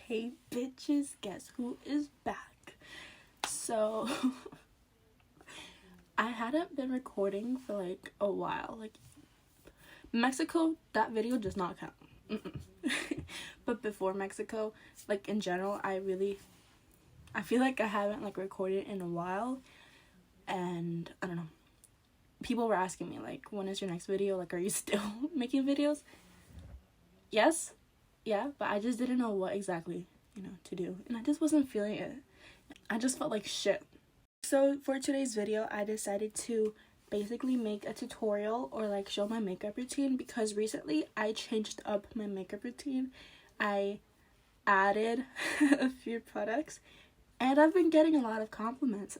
Hey bitches, guess who is back? So I hadn't been recording for like a while. Like Mexico, that video does not count. But before Mexico, like in general, I feel like I haven't like recorded in a while, and I don't know. People were asking me like, when is your next video? Like, are you still making videos? Yes, yeah, but I just didn't know what exactly, to do, and I just wasn't feeling it. I just felt like shit. So for today's video, I decided to basically make a tutorial or like show my makeup routine, because recently I changed up my makeup routine. I added a few products, and I've been getting a lot of compliments.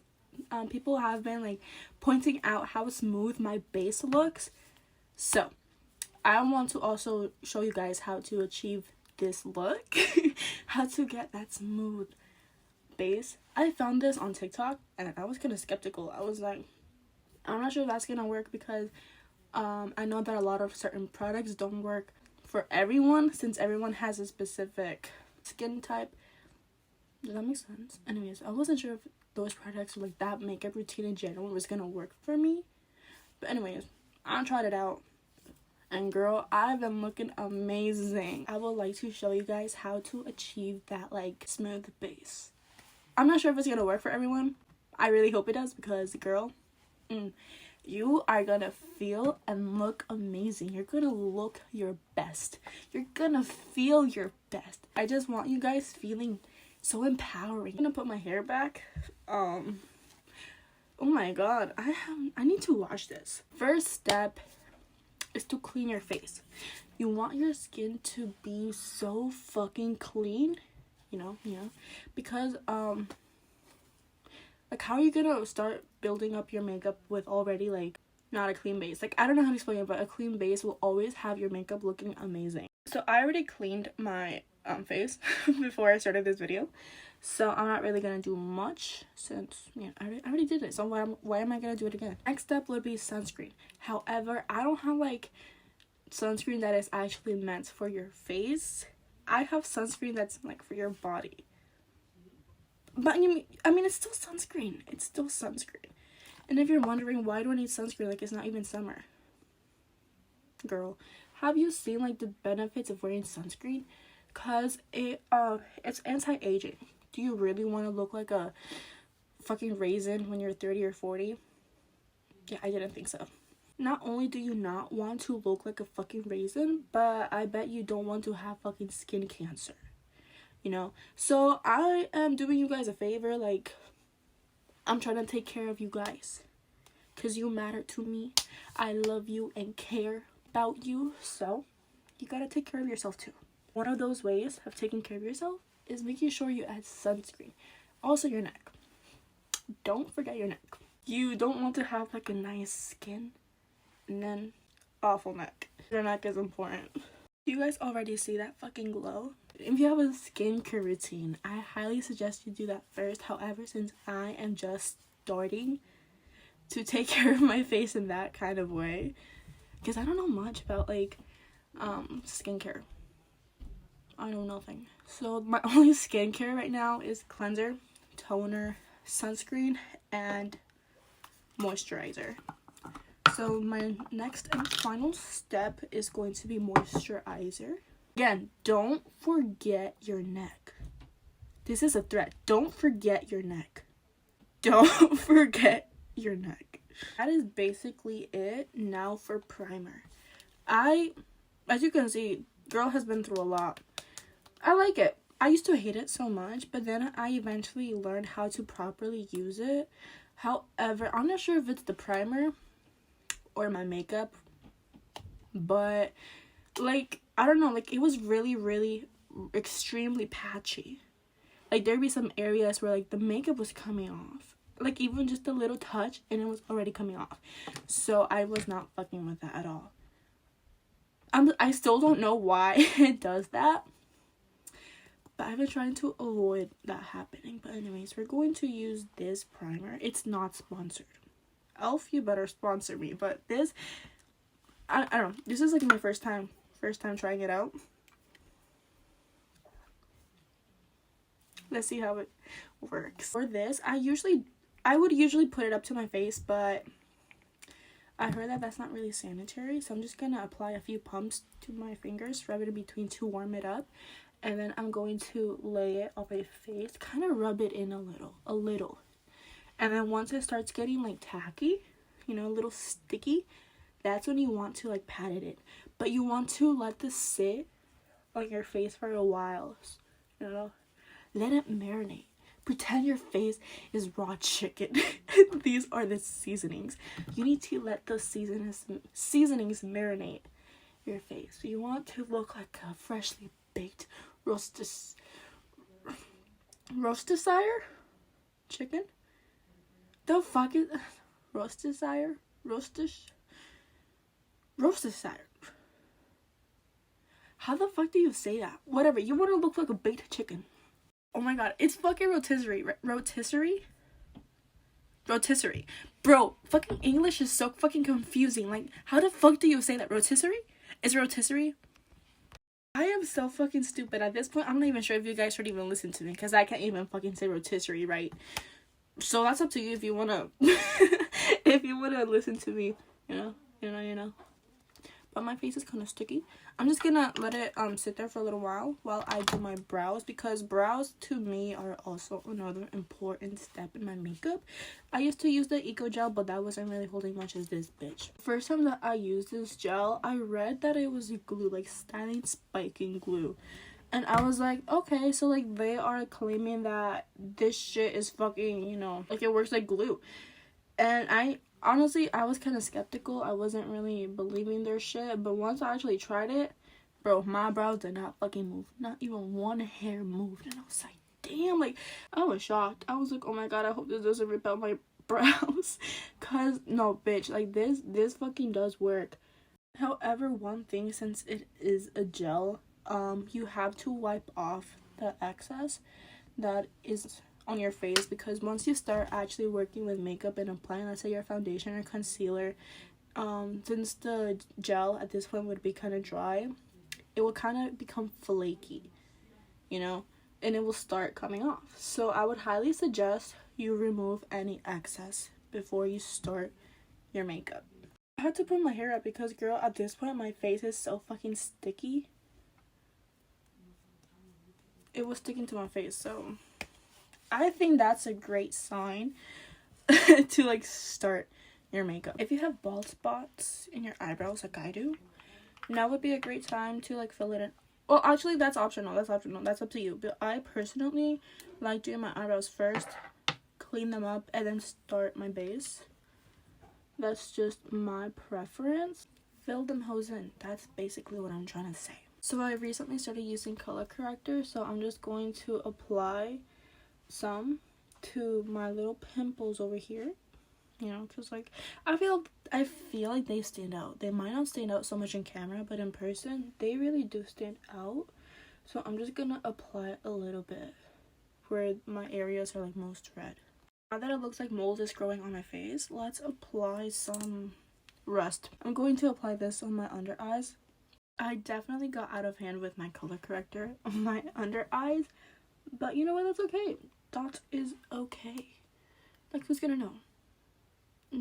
People have been like pointing out how smooth my base looks. So I want to also show you guys how to achieve this look, how to get that smooth base. I found this on TikTok and I was kind of skeptical. I was like, I'm not sure if that's gonna work, because I know that a lot of certain products don't work for everyone, since everyone has a specific skin type. Does that make sense? Anyways, I wasn't sure if those products or like that makeup routine in general was gonna work for me. But anyways, I tried it out, and girl, I've been looking amazing. I would like to show you guys how to achieve that like smooth base. I'm not sure if it's gonna work for everyone. I really hope it does, because girl, you are gonna feel and look amazing. You're gonna look your best. You're gonna feel your best. I just want you guys feeling so empowering. I'm gonna put my hair back. Oh my god, I need to wash this. First step is to clean your face. You want your skin to be so fucking clean, because like, how are you gonna start building up your makeup with already like not a clean base? Like, I don't know how to explain it, but a clean base will always have your makeup looking amazing. So I already cleaned my face before I started this video, so I'm not really gonna do much, since I already did it. So why am I gonna do it again? Next step would be sunscreen. However, I don't have like sunscreen that is actually meant for your face. I have sunscreen that's like for your body. But I mean, it's still sunscreen. It's still sunscreen. And if you're wondering, why do I need sunscreen? Like, it's not even summer. Girl, have you seen like the benefits of wearing sunscreen? Cause it's anti-aging. Do you really want to look like a fucking raisin when you're 30 or 40? Yeah, I didn't think so. Not only do you not want to look like a fucking raisin, but I bet you don't want to have fucking skin cancer. So I am doing you guys a favor. Like, I'm trying to take care of you guys, because you matter to me. I love you and care about you, so you gotta take care of yourself too. One of those ways of taking care of yourself is making sure you add sunscreen. Also your neck. Don't forget your neck. You don't want to have like a nice skin and then awful neck. Your neck is important. You guys already see that fucking glow? If you have a skincare routine, I highly suggest you do that first. However, since I am just starting to take care of my face in that kind of way, because I don't know much about like skincare. I know nothing. So my only skincare right now is cleanser, toner, sunscreen, and moisturizer. So my next and final step is going to be moisturizer. Again, don't forget your neck. This is a threat. Don't forget your neck. Don't forget your neck. That is basically it. Now for primer. As you can see, girl has been through a lot. I like it. I used to hate it so much, but then I eventually learned how to properly use it. However, I'm not sure if it's the primer or my makeup, but like, I don't know, like, it was really extremely patchy. Like, there'd be some areas where like the makeup was coming off, like even just a little touch and it was already coming off. So I was not fucking with that at all. I still don't know why it does that, but I've been trying to avoid that happening. But anyways, we're going to use this primer. It's not sponsored. Elf, you better sponsor me. But this, I don't know. This is like my first time trying it out. Let's see how it works. For this, I would usually put it up to my face, but I heard that that's not really sanitary, so I'm just gonna apply a few pumps to my fingers, rub it in between to warm it up, and then I'm going to lay it on my face, kind of rub it in a little. And then once it starts getting like tacky, you know, a little sticky, that's when you want to like pat it in. But you want to let this sit on your face for a while, you know, let it marinate. Pretend your face is raw chicken. These are the seasonings. You need to let the seasonings marinate your face. You want to look like a freshly baked roasticide chicken. The fuck is roasticide? Roasticide. How the fuck do you say that? Whatever. You want to look like a baked chicken. Oh my god, it's fucking rotisserie. Rotisserie. Bro, fucking English is so fucking confusing. Like, how the fuck do you say that? Rotisserie? Is rotisserie? I am so fucking stupid. At this point, I'm not even sure if you guys should even listen to me, because I can't even fucking say rotisserie right. So that's up to you if you wanna if you wanna listen to me, you know. But my face is kind of sticky. I'm just gonna let it sit there for a little while I do my brows, because brows to me are also another important step in my makeup. I used to use the Eco Gel, but that wasn't really holding much as this bitch. First time that I used this gel, I read that it was a glue, like styling spiking glue. And I was like, okay, so like they are claiming that this shit is fucking, you know, like it works like glue. And honestly, I was kind of skeptical. I wasn't really believing their shit. But once I actually tried it, bro, my brows did not fucking move. Not even one hair moved. And I was like, damn. Like, I was shocked. I was like, oh my god, I hope this doesn't rip out my brows. Because, no, bitch. Like, this fucking does work. However, one thing, since it is a gel, you have to wipe off the excess that is on your face, because once you start actually working with makeup and applying, let's say, your foundation or concealer, since the gel at this point would be kind of dry, it will kind of become flaky, you know, and it will start coming off. So I would highly suggest you remove any excess before you start your makeup. I had to put my hair up because, girl, at this point my face is so fucking sticky. It was sticking to my face, so I think that's a great sign to like start your makeup. If you have bald spots in your eyebrows like I do, now would be a great time to like fill it in. Well, actually, that's optional. That's up to you. But I personally like doing my eyebrows first, clean them up, and then start my base. That's just my preference. Fill them hoes in. That's basically what I'm trying to say. So I recently started using color corrector, so I'm just going to apply some to my little pimples over here, you know, because like I feel like they stand out. They might not stand out so much in camera, but in person they really do stand out. So I'm just gonna apply a little bit where my areas are like most red. Now that it looks like mold is growing on my face, let's apply some rust. I'm going to apply this on my under eyes. I definitely got out of hand with my color corrector on my under eyes, but you know what, that's okay. That is okay. Like, who's gonna know?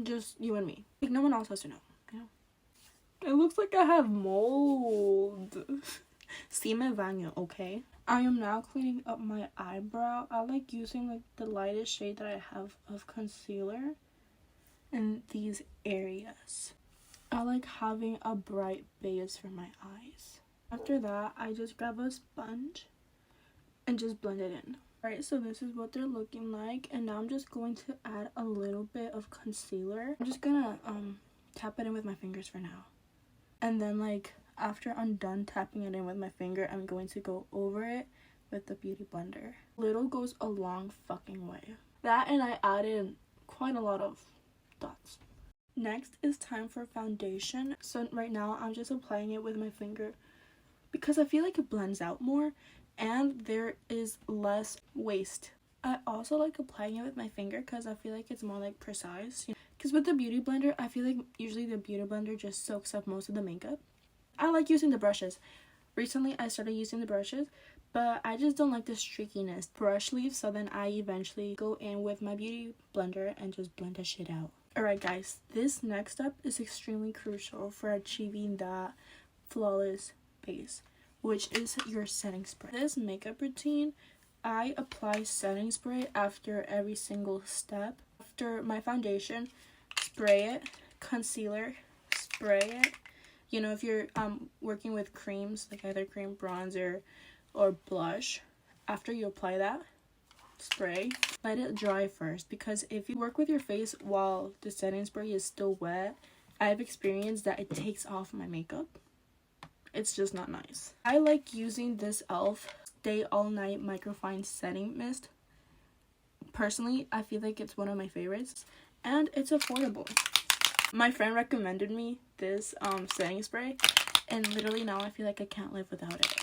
Just you and me. Like, no one else has to know, you know? It looks like I have mold. Si me baño, okay? I am now cleaning up my eyebrow. I like using like the lightest shade that I have of concealer in these areas. I like having a bright base for my eyes. After that, I just grab a sponge and just blend it in. Alright, so this is what they're looking like, and now I'm just going to add a little bit of concealer. I'm just gonna tap it in with my fingers for now. And then like after I'm done tapping it in with my finger, I'm going to go over it with the beauty blender. Little goes a long fucking way. That, and I added quite a lot of dots. Next is time for foundation. So right now I'm just applying it with my finger because I feel like it blends out more and there is less waste. I also like applying it with my finger because I feel like it's more like precise. Because with the beauty blender, I feel like usually the beauty blender just soaks up most of the makeup. I like using the brushes. Recently I started using the brushes but I just don't like the streakiness brush leave, so then I eventually go in with my beauty blender and just blend that shit out. Alright guys, this next step is extremely crucial for achieving that flawless base, which is your setting spray. This makeup routine, I apply setting spray after every single step. After my foundation, spray it, concealer, spray it. You know, if you're working with creams, like either cream, bronzer, or blush, after you apply that, spray, let it dry first, because if you work with your face while the setting spray is still wet, I've experienced that it takes off my makeup. It's just not nice. I like using this e.l.f. Stay All Night Microfine Setting Mist. Personally, I feel like it's one of my favorites, and it's affordable. My friend recommended me this setting spray, and literally now I feel like I can't live without it.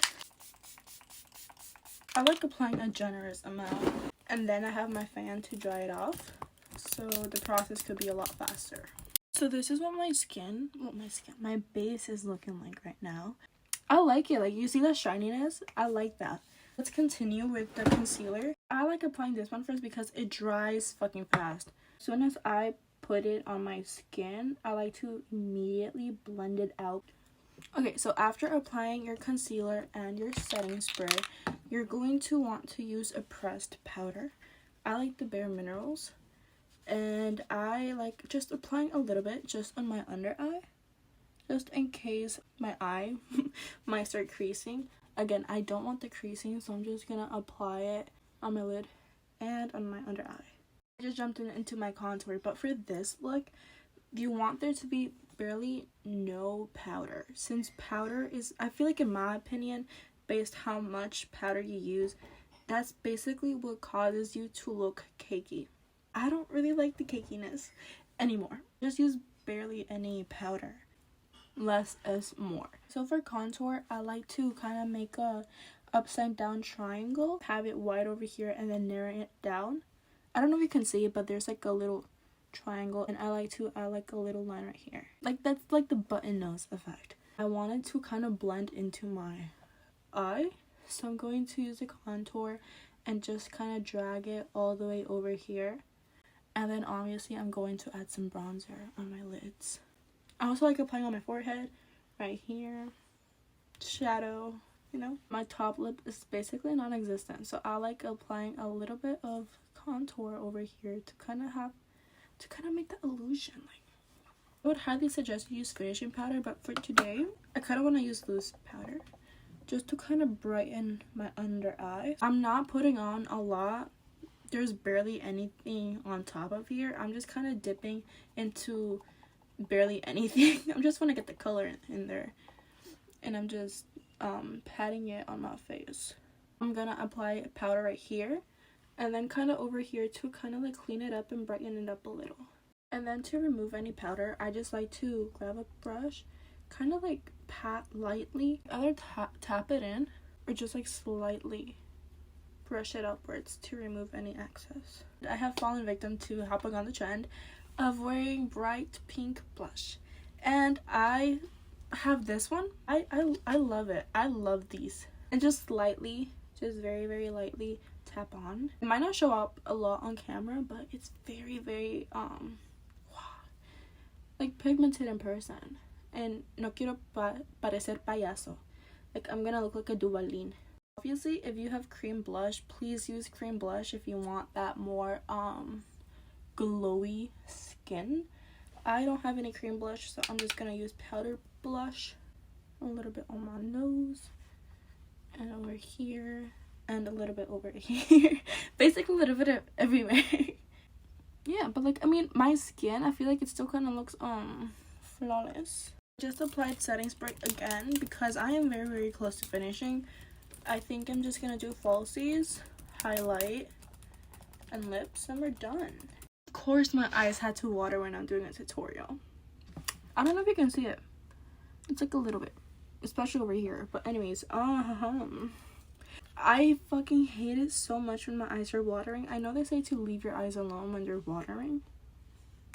I like applying a generous amount, and then I have my fan to dry it off, so the process could be a lot faster. So this is what my base is looking like right now. I like it. Like, you see the shininess? I like that. Let's continue with the concealer. I like applying this one first because it dries fucking fast. As soon as I put it on my skin, I like to immediately blend it out. Okay, so after applying your concealer and your setting spray, you're going to want to use a pressed powder. I like the Bare Minerals, and I like just applying a little bit just on my under eye, just in case my eye might start creasing. Again, I don't want the creasing, so I'm just gonna apply it on my lid and on my under eye. I just jumped into my contour, but for this look, you want there to be barely no powder, since powder is, I feel like, in my opinion, based how much powder you use, that's basically what causes you to look cakey. I don't really like the cakiness anymore. Just use barely any powder. Less is more. So for contour, I like to kind of make a upside down triangle, have it wide over here, and then narrow it down. I don't know if you can see it, but there's like a little triangle, and I like to add like a little line right here. Like, that's like the button nose effect. I wanted to kind of blend into my eye, so I'm going to use a contour and just kind of drag it all the way over here, and then obviously I'm going to add some bronzer on my lids. I also like applying on my forehead, right here, shadow, you know. My top lip is basically non-existent, so I like applying a little bit of contour over here to kind of make the illusion. Like, I would highly suggest you use finishing powder, but for today I kind of want to use loose powder just to kind of brighten my under eye. I'm not putting on a lot. There's barely anything on top of here. I'm just kind of dipping into barely anything. I just want to get the color in there, and I'm just patting it on my face. I'm gonna apply powder right here, and then kind of over here to kind of like clean it up and brighten it up a little. And then to remove any powder, I just like to grab a brush, kind of like pat lightly, either tap it in or just like slightly brush it upwards to remove any excess. I have fallen victim to hopping on the trend of wearing bright pink blush, and I have this one. I love it. I love these. And just lightly, just very, very lightly tap on. It might not show up a lot on camera, but it's very, very like pigmented in person. And no quiero parecer payaso. Like, I'm gonna look like a Duvalin. Obviously, if you have cream blush, please use cream blush if you want that more glowy skin. I don't have any cream blush, so I'm just gonna use powder blush a little bit on my nose and over here and a little bit over here. Basically a little bit of everywhere. Yeah, but like, I mean, my skin, I feel like it still kind of looks flawless. Just applied setting spray again because I am very, very close to finishing. I think I'm just gonna do falsies, highlight, and lips, and we're done. Of course my eyes had to water when I'm doing a tutorial. I don't know if you can see it. It's like a little bit, especially over here. But anyways, I fucking hate it so much when my eyes are watering. I know they say to leave your eyes alone when they're watering,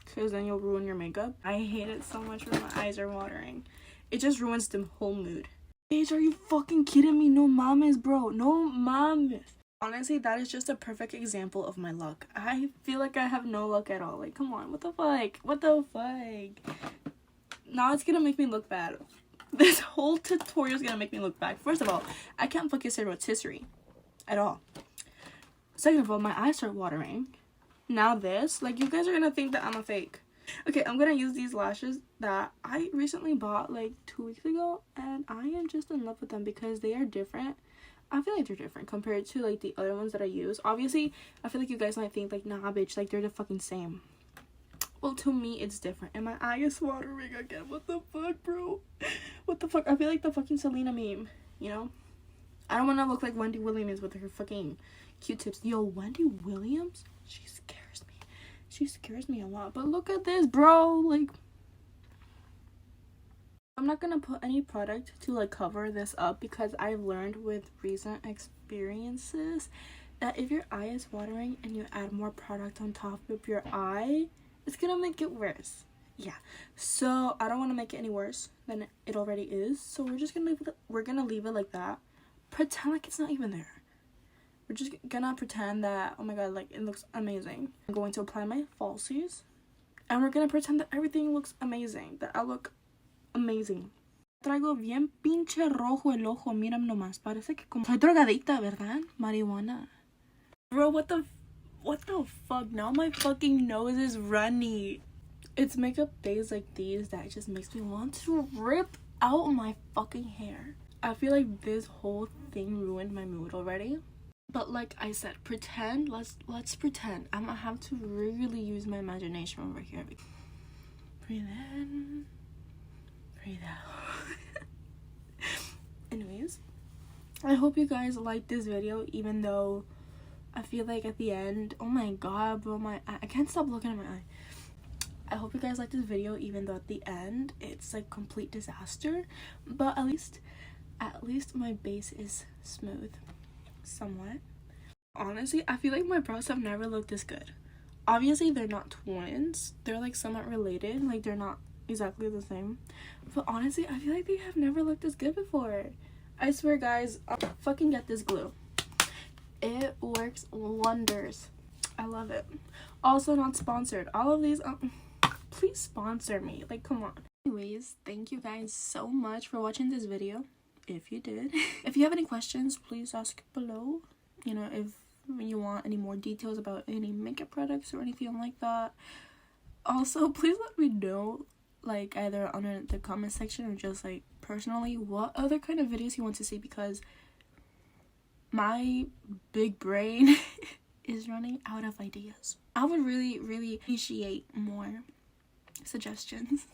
because then you'll ruin your makeup. I hate it so much when my eyes are watering. It just ruins the whole mood. Bitch, are you fucking kidding me? No mames, bro. No mames. Honestly, that is just a perfect example of my luck. I feel like I have no luck at all. Like, come on, what the fuck? What the fuck? Now it's gonna make me look bad. This whole tutorial is gonna make me look bad. First of all, I can't fucking say rotisserie at all. Second of all, my eyes start watering. Now this, like, you guys are gonna think that I'm a fake. Okay, I'm gonna use these lashes that I recently bought like 2 weeks ago, and I am just in love with them because they are different. I feel like they're different compared to like the other ones that I use. Obviously, I feel like you guys might think like, nah bitch, like they're the fucking same. Well, to me it's different, and my eye is watering again. What the fuck, bro? What the fuck? I feel like the fucking Selena meme, you know? I don't want to look like Wendy Williams with her fucking Q-tips. Yo, Wendy Williams? She scares me. She scares me a lot. But look at this, bro. Like, I'm not gonna put any product to like cover this up because I've learned with recent experiences that if your eye is watering and you add more product on top of your eye, it's gonna make it worse. Yeah, so I don't want to make it any worse than it already is, so we're gonna leave it like that. Pretend like it's not even there. We're just gonna pretend that, oh my god, like it looks amazing. I'm going to apply my falsies, and we're gonna pretend that everything looks amazing, that I look amazing. Traigo bien pinche rojo el ojo, mírame nomás, parece que como soy drogadicta, ¿verdad? Marihuana. Bro, what the fuck? Now my fucking nose is runny. It's makeup days like these that just makes me want to rip out my fucking hair. I feel like this whole thing ruined my mood already. But like I said, pretend. Let's pretend. I'm gonna have to really use my imagination over here. Breathe in. Breathe out. Anyways, I hope you guys liked this video, even though I feel like at the end, oh my god, bro, I can't stop looking at my eye. I hope you guys liked this video, even though at the end it's like complete disaster. But at least my base is smooth, somewhat. Honestly, I feel like my brows have never looked this good. Obviously, they're not twins. They're like somewhat related. Like they're not exactly the same. But honestly, I feel like they have never looked this good before. I swear, guys, fucking get this glue. It works wonders. I love it. Also, not sponsored. All of these, please sponsor me. Like, come on. Anyways, thank you guys so much for watching this video. If you did. If you have any questions, please ask below. You know, if you want any more details about any makeup products or anything like that. Also, please let me know, like, either under the comment section or just like personally, what other kind of videos you want to see, because my big brain is running out of ideas. I would really appreciate more suggestions.